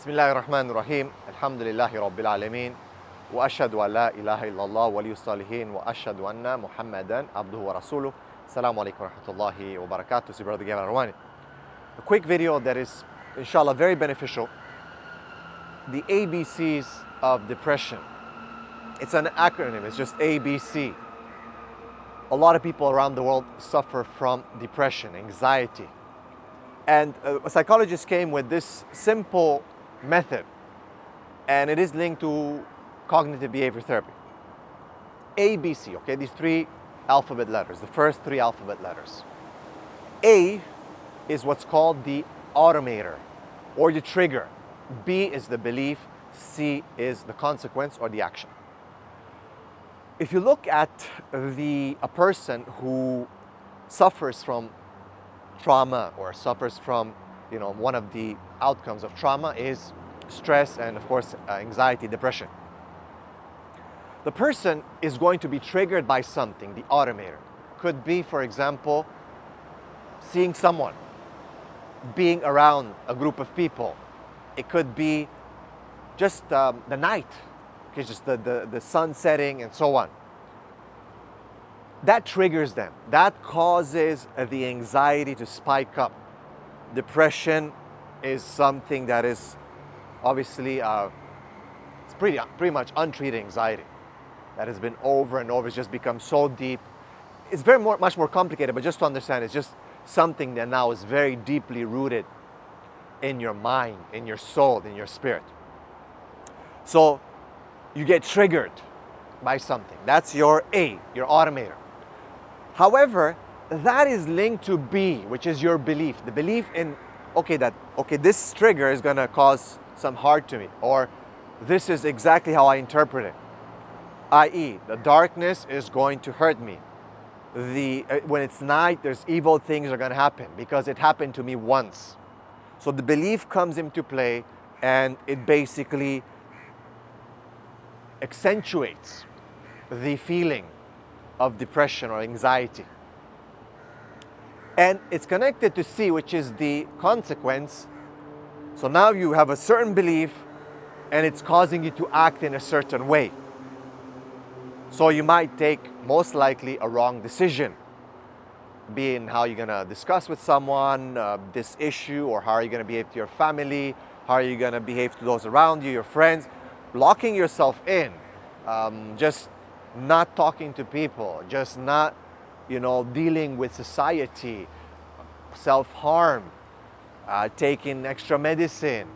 بسم الله الرحمن الرحيم الحمد لله رب العالمين وأشهد أن لا إله إلا الله ولي الصالحين وأشهد أن محمدا عبده ورسوله. Assalamu alaikum warahmatullahi wabarakatuh. So brother Gamal Arwani. A quick video that is inshallah very beneficial. The ABCs of depression. It's an acronym, it's just ABC. A lot of people around the world suffer from depression, anxiety. And a psychologist came with this simple method, and it is linked to cognitive behavior therapy. ABC, okay, these three alphabet letters, the first three alphabet letters. A is what's called the automator or the trigger. B is the belief. C is the consequence or the action. If you look at a person who suffers from trauma or suffers from, one of the outcomes of trauma is stress and of course anxiety, depression. The person is going to be triggered by something, the automator. Could be, for example, seeing someone, being around a group of people. It could be just the night, okay, just the sun setting and so on. That triggers them. That causes the anxiety to spike up. Depression is something that is obviously it's pretty much untreated anxiety that has been over and over. It's just become so deep. It's much more complicated, but just to understand, it's just something that now is very deeply rooted in your mind, in your soul, in your spirit. So you get triggered by something. That's your A, your automator. However, that is linked to B, which is your belief. The belief in, this trigger is gonna cause some harm to me, or this is exactly how I interpret it. I.e., the darkness is going to hurt me. When it's night, there's evil things are gonna happen because it happened to me once. So the belief comes into play and it basically accentuates the feeling of depression or anxiety. And it's connected to C, which is the consequence. So now you have a certain belief and it's causing you to act in a certain way. So you might take most likely a wrong decision, be in how you're gonna discuss with someone this issue, or how are you gonna behave to your family, how are you gonna behave to those around you, your friends, locking yourself in, just not talking to people, just not, dealing with society, self-harm, taking extra medicine,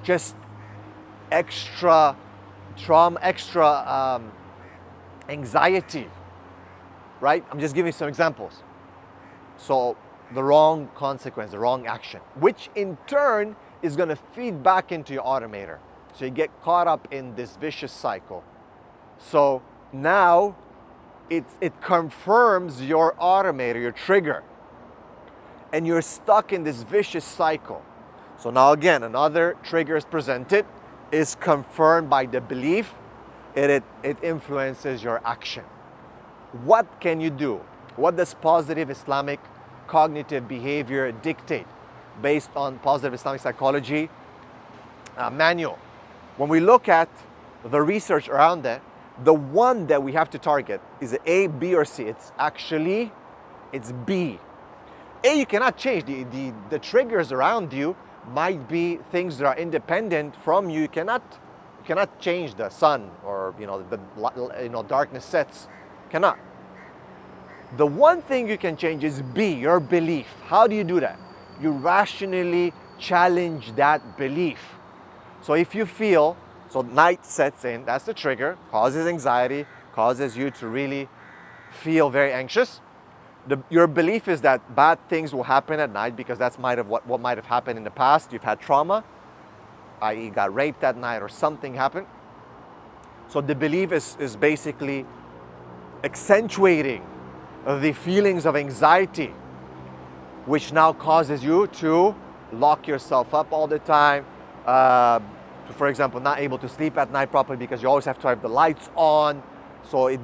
just extra trauma, extra anxiety, right? I'm just giving some examples. So the wrong consequence, the wrong action, which in turn is going to feed back into your automator. So you get caught up in this vicious cycle. So now it confirms your automator, your trigger, and you're stuck in this vicious cycle. So now again, another trigger is presented, is confirmed by the belief, it influences your action. What can you do? What does positive Islamic cognitive behavior dictate based on positive Islamic psychology manual? When we look at the research around that, the one that we have to target is A, B, or C. It's B. A, you cannot change. The triggers around you might be things that are independent from you. You cannot change the sun or darkness sets. Cannot. The one thing you can change is B, your belief. How do you do that? You rationally challenge that belief. So if you feel, so night sets in, that's the trigger, causes anxiety, causes you to really feel very anxious. Your belief is that bad things will happen at night because that's what might have happened in the past. You've had trauma, i.e. got raped that night or something happened. So the belief is basically accentuating the feelings of anxiety, which now causes you to lock yourself up all the time. For example, not able to sleep at night properly because you always have to have the lights on. So you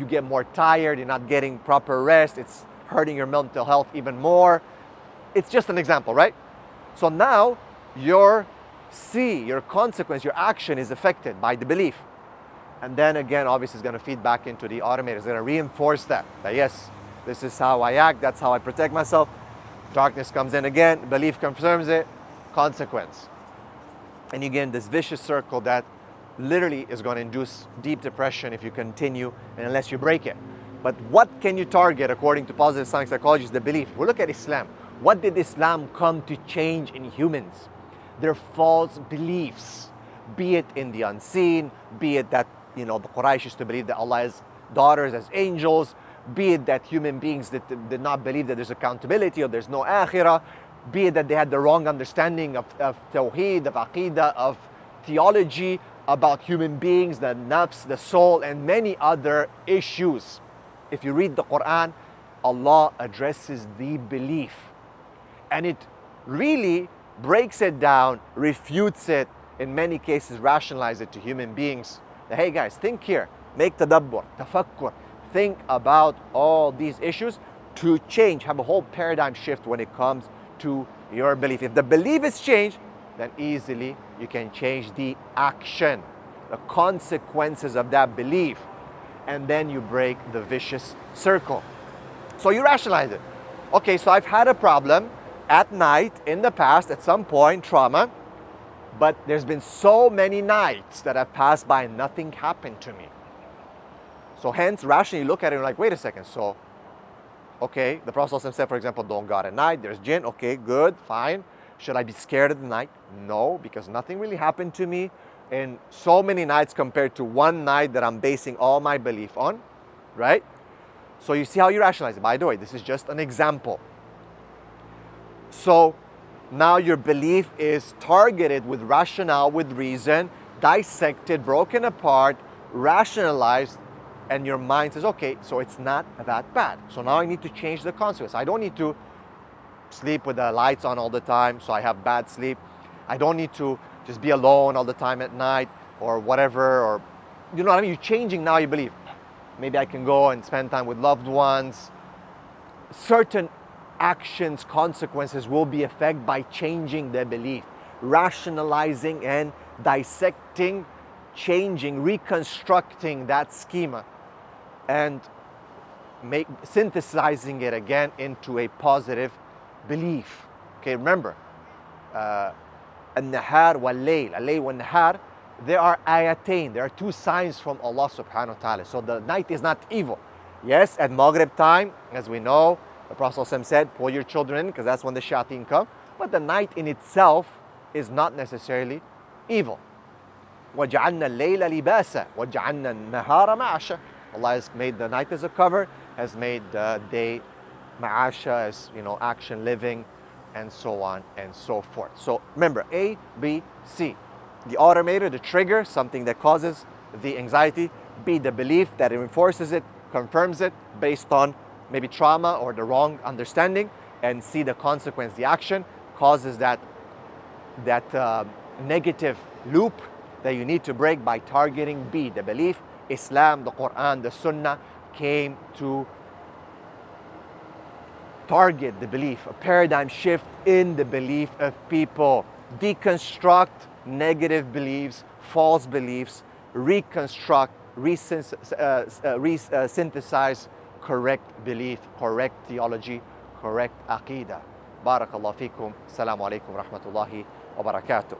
get more tired, you're not getting proper rest, it's hurting your mental health even more. It's just an example, right? So now your your consequence, your action is affected by the belief. And then again, obviously, it's going to feed back into the automator. It's going to reinforce that yes, this is how I act, that's how I protect myself. Darkness comes in again, belief confirms it, consequence. And you get in this vicious circle that literally is going to induce deep depression if you continue and unless you break it. But what can you target according to positive Islamic psychology is the belief. If we look at Islam, what did Islam come to change in humans? Their false beliefs, be it in the unseen, be it that the Quraysh used to believe that Allah has daughters as angels, be it that human beings that did not believe that there's accountability or there's no akhirah, be it that they had the wrong understanding of tawheed, of aqidah, of theology, about human beings, the nafs, the soul, and many other issues. If you read the Quran, Allah addresses the belief. And it really breaks it down, refutes it, in many cases rationalize it to human beings. Hey guys, think here, make tadabbur, tafakkur, think about all these issues to change, have a whole paradigm shift when it comes to your belief. If the belief is changed, then easily you can change the action, the consequences of that belief, and then you break the vicious circle. So you rationalize it. Okay, so I've had a problem at night in the past, at some point, trauma, but there's been so many nights that have passed by and nothing happened to me. So hence, rationally look at it and like, wait a second, so, okay, the Prophet ﷺ said, for example, don't go out at night, there's jinn, okay, good, fine. Should I be scared at the night? No, because nothing really happened to me in so many nights compared to one night that I'm basing all my belief on, right? So you see how you rationalize it. By the way, this is just an example. So now your belief is targeted with rationale, with reason, dissected, broken apart, rationalized, and your mind says, okay, so it's not that bad. So now I need to change the consequence. I don't need to sleep with the lights on all the time so I have bad sleep. I don't need to just be alone all the time at night or whatever, or you know what I mean? You're changing now your belief. Maybe I can go and spend time with loved ones. Certain actions, consequences will be affected by changing their belief, rationalizing and dissecting, changing, reconstructing that schema, and synthesizing it again into a positive belief. Okay, remember, al-nahar wal-layl, al-layl wal-nahar, there are ayatain, there are two signs from Allah subhanahu wa ta'ala. So the night is not evil. Yes, at Maghrib time, as we know, the Prophet ﷺ said, pull your children in because that's when the shayateen come. But the night in itself is not necessarily evil. وَجَعَلْنَا اللَّيْلَ لِبَاسًا وَجَعَلْنَا النَّهَارَ مَعَاشًا. Allah has made the night as a cover, has made the day ma'asha, as action, living, and so on and so forth. So remember, A, B, C. The automator, the trigger, something that causes the anxiety. B, the belief that it reinforces it, confirms it based on maybe trauma or the wrong understanding. And C, the consequence, the action, causes that negative loop that you need to break by targeting B, the belief. Islam, the Quran, the Sunnah came to target the belief, a paradigm shift in the belief of people. Deconstruct negative beliefs, false beliefs, reconstruct, synthesize correct belief, correct theology, correct aqidah. Barakallahu feekum. Assalamu alaikum wa rahmatullahi wa barakatuh.